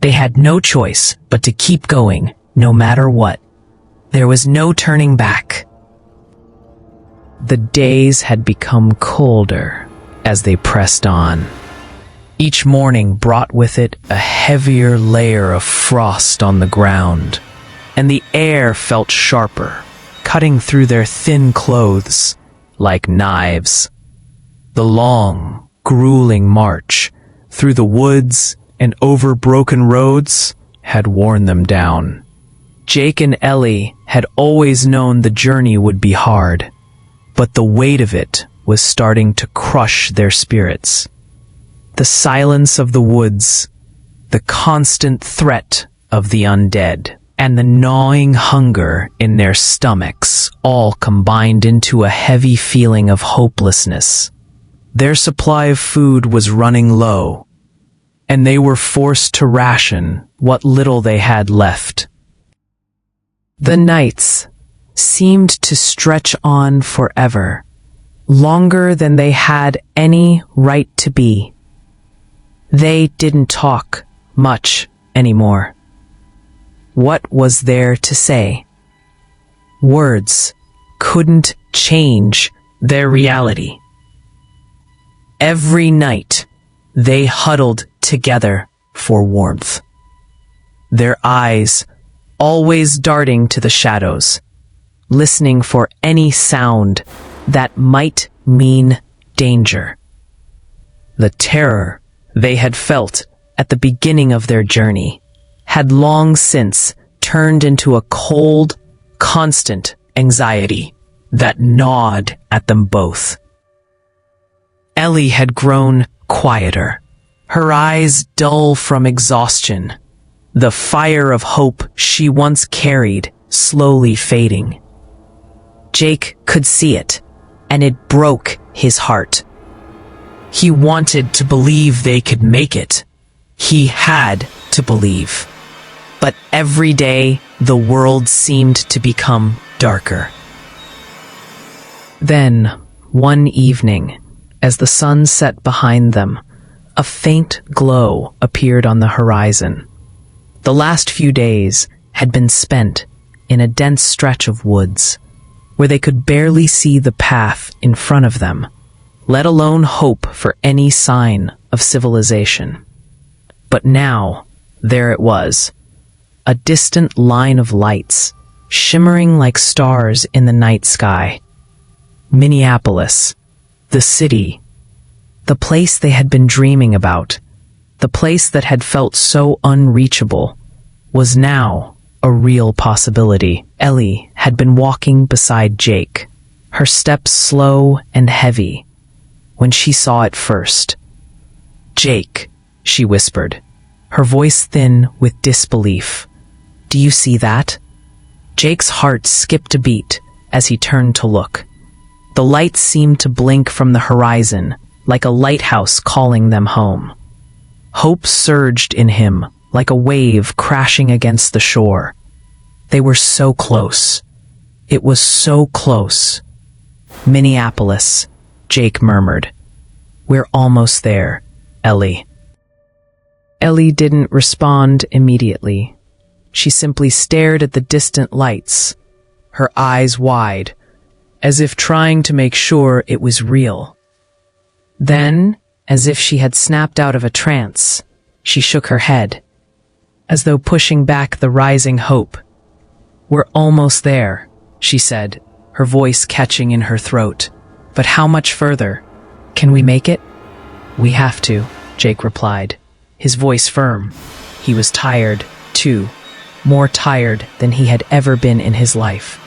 They had no choice but to keep going, no matter what. There was no turning back. The days had become colder as they pressed on. Each morning brought with it a heavier layer of frost on the ground, and the air felt sharper, cutting through their thin clothes like knives. The long, grueling march through the woods and over broken roads had worn them down. Jake and Ellie had always known the journey would be hard, but the weight of it was starting to crush their spirits. The silence of the woods, the constant threat of the undead, and the gnawing hunger in their stomachs all combined into a heavy feeling of hopelessness. Their supply of food was running low, and they were forced to ration what little they had left. The nights seemed to stretch on forever, longer than they had any right to be. They didn't talk much anymore. What was there to say? Words couldn't change their reality. Every night, they huddled together for warmth. Their eyes always darting to the shadows, listening for any sound that might mean danger. The terror they had felt at the beginning of their journey had long since turned into a cold, constant anxiety that gnawed at them both. Ellie had grown quieter, her eyes dull from exhaustion, the fire of hope she once carried slowly fading. Jake could see it, and it broke his heart. He wanted to believe they could make it. He had to believe. But every day, the world seemed to become darker. Then, one evening, as the sun set behind them, a faint glow appeared on the horizon. The last few days had been spent in a dense stretch of woods, where they could barely see the path in front of them, let alone hope for any sign of civilization. But now, there it was, a distant line of lights, shimmering like stars in the night sky. Minneapolis, the city, the place they had been dreaming about, the place that had felt so unreachable, was now a real possibility. Ellie had been walking beside Jake, her steps slow and heavy, when she saw it first. "Jake," she whispered, her voice thin with disbelief. "Do you see that?" Jake's heart skipped a beat as he turned to look. The lights seemed to blink from the horizon, like a lighthouse calling them home. Hope surged in him, like a wave crashing against the shore. They were so close. It was so close. "Minneapolis," Jake murmured. "We're almost there, Ellie." Ellie didn't respond immediately. She simply stared at the distant lights, her eyes wide, as if trying to make sure it was real. Then, as if she had snapped out of a trance, she shook her head, as though pushing back the rising hope. "We're almost there," she said, her voice catching in her throat. "But how much further? Can we make it?" "We have to," Jake replied, his voice firm. He was tired, too, more tired than he had ever been in his life.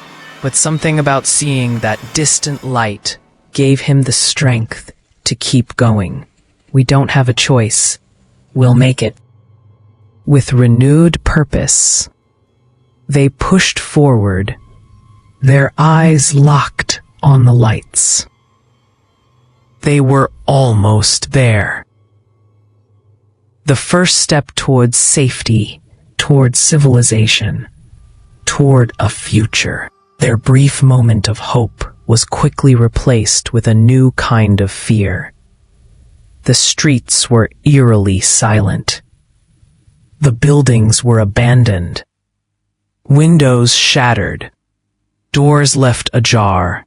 But something about seeing that distant light gave him the strength to keep going. "We don't have a choice. We'll make it." With renewed purpose, they pushed forward, their eyes locked on the lights. They were almost there. The first step towards safety, towards civilization, toward a future. Their brief moment of hope was quickly replaced with a new kind of fear. The streets were eerily silent. The buildings were abandoned. Windows shattered, doors left ajar,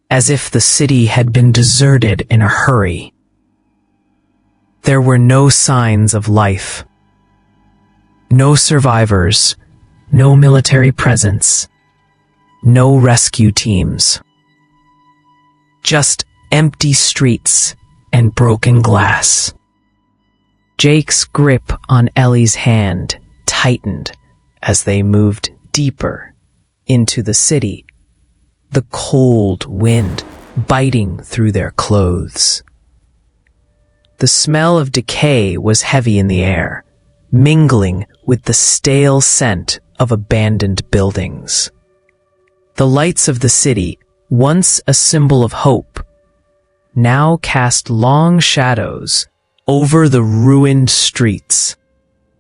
as if the city had been deserted in a hurry. There were no signs of life. No survivors, no military presence, no rescue teams. Just empty streets and broken glass. Jake's grip on Ellie's hand tightened as they moved deeper into the city, the cold wind biting through their clothes. The smell of decay was heavy in the air, mingling with the stale scent of abandoned buildings. The lights of the city, once a symbol of hope, now cast long shadows over the ruined streets,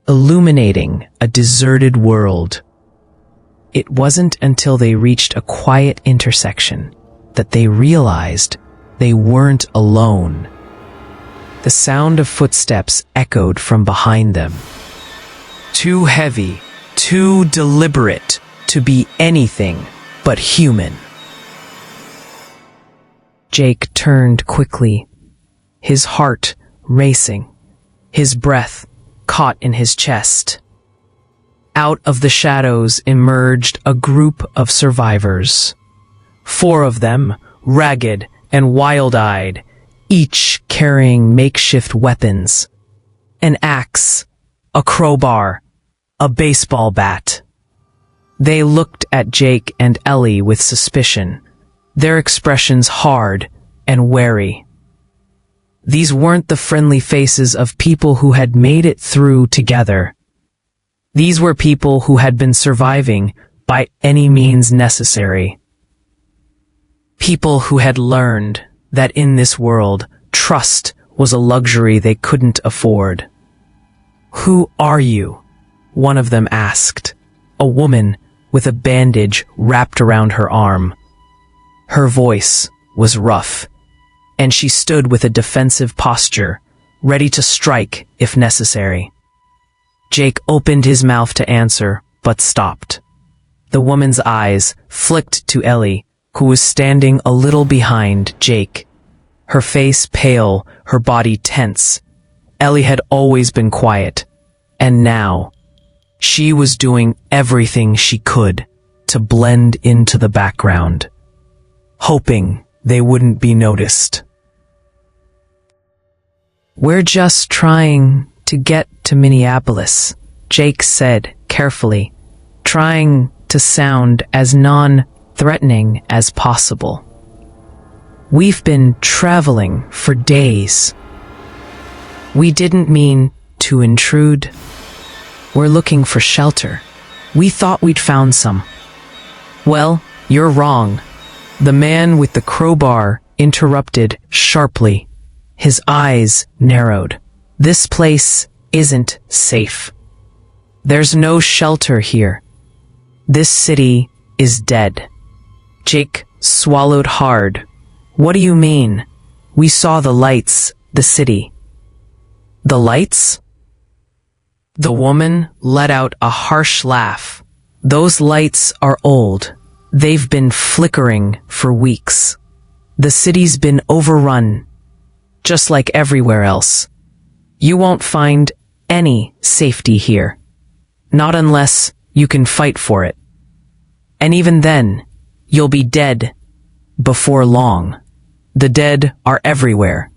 illuminating a deserted world. It wasn't until they reached a quiet intersection that they realized they weren't alone. The sound of footsteps echoed from behind them. Too heavy, too deliberate to be anything but human. Jake turned quickly, his heart racing, his breath caught in his chest. Out of the shadows emerged a group of survivors. 4 of them, ragged and wild-eyed, each carrying makeshift weapons. An axe, a crowbar, a baseball bat. They looked at Jake and Ellie with suspicion, their expressions hard and wary. These weren't the friendly faces of people who had made it through together. These were people who had been surviving by any means necessary. People who had learned that in this world, trust was a luxury they couldn't afford. "Who are you?" one of them asked, a woman with a bandage wrapped around her arm. Her voice was rough, and she stood with a defensive posture, ready to strike if necessary. Jake opened his mouth to answer, but stopped. The woman's eyes flicked to Ellie, who was standing a little behind Jake. Her face pale, her body tense. Ellie had always been quiet, and now she was doing everything she could to blend into the background, hoping they wouldn't be noticed. "We're just trying to get to Minneapolis," Jake said carefully, trying to sound as non-threatening as possible. "We've been traveling for days. We didn't mean to intrude. We're looking for shelter. We thought we'd found some." "Well, you're wrong," the man with the crowbar interrupted sharply. His eyes narrowed. "This place isn't safe. There's no shelter here. This city is dead." Jake swallowed hard. "What do you mean? We saw the lights, the city." "The lights?" The woman let out a harsh laugh. "Those lights are old. They've been flickering for weeks. The city's been overrun, just like everywhere else. You won't find any safety here. Not unless you can fight for it. And even then, you'll be dead before long. The dead are everywhere.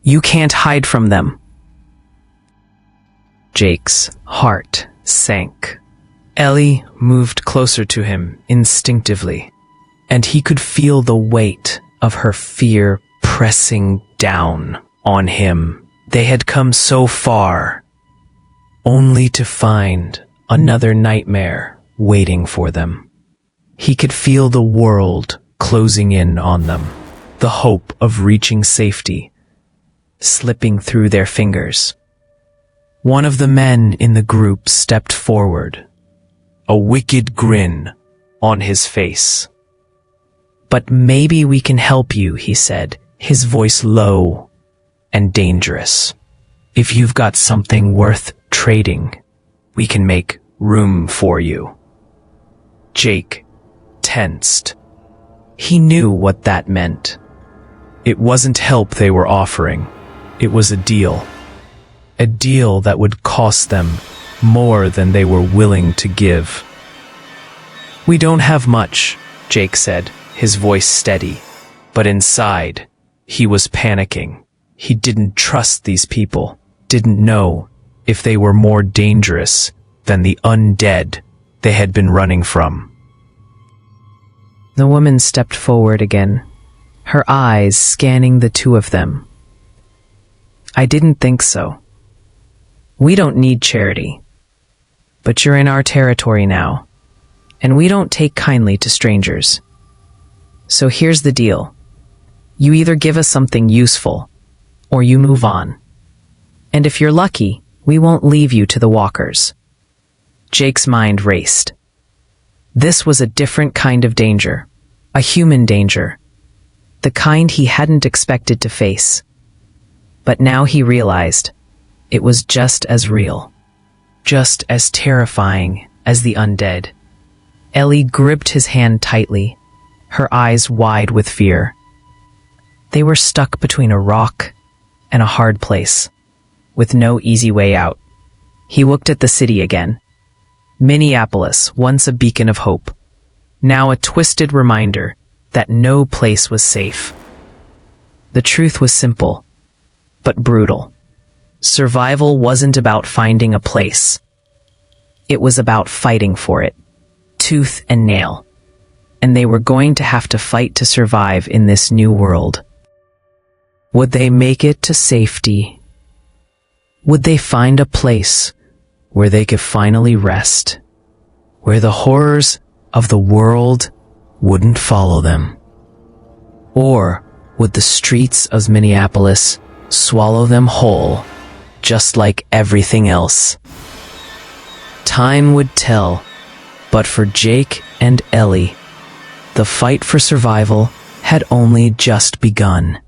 You can't hide from them." Jake's heart sank. Ellie moved closer to him instinctively, and he could feel the weight of her fear pressing down on him. They had come so far, only to find another nightmare waiting for them. He could feel the world closing in on them, the hope of reaching safety slipping through their fingers. One of the men in the group stepped forward, a wicked grin on his face. "But maybe we can help you," he said, his voice low and dangerous. "If you've got something worth trading, we can make room for you." Jake tensed. He knew what that meant. It wasn't help they were offering. It was a deal. A deal that would cost them more than they were willing to give. "We don't have much," Jake said, his voice steady. But inside, he was panicking. He didn't trust these people, didn't know if they were more dangerous than the undead they had been running from. The woman stepped forward again, her eyes scanning the two of them. "I didn't think so. We don't need charity. But you're in our territory now, and we don't take kindly to strangers. So here's the deal. You either give us something useful, or you move on. And if you're lucky, we won't leave you to the walkers." Jake's mind raced. This was a different kind of danger, a human danger, the kind he hadn't expected to face. But now he realized it was just as real, just as terrifying as the undead. Ellie gripped his hand tightly, her eyes wide with fear. They were stuck between a rock and a hard place, with no easy way out. He looked at the city again. Minneapolis, once a beacon of hope, now a twisted reminder that no place was safe. The truth was simple, but brutal. Survival wasn't about finding a place. It was about fighting for it, tooth and nail. And they were going to have to fight to survive in this new world. Would they make it to safety? Would they find a place where they could finally rest, where the horrors of the world wouldn't follow them? Or would the streets of Minneapolis swallow them whole, just like everything else? Time would tell, but for Jake and Ellie, the fight for survival had only just begun.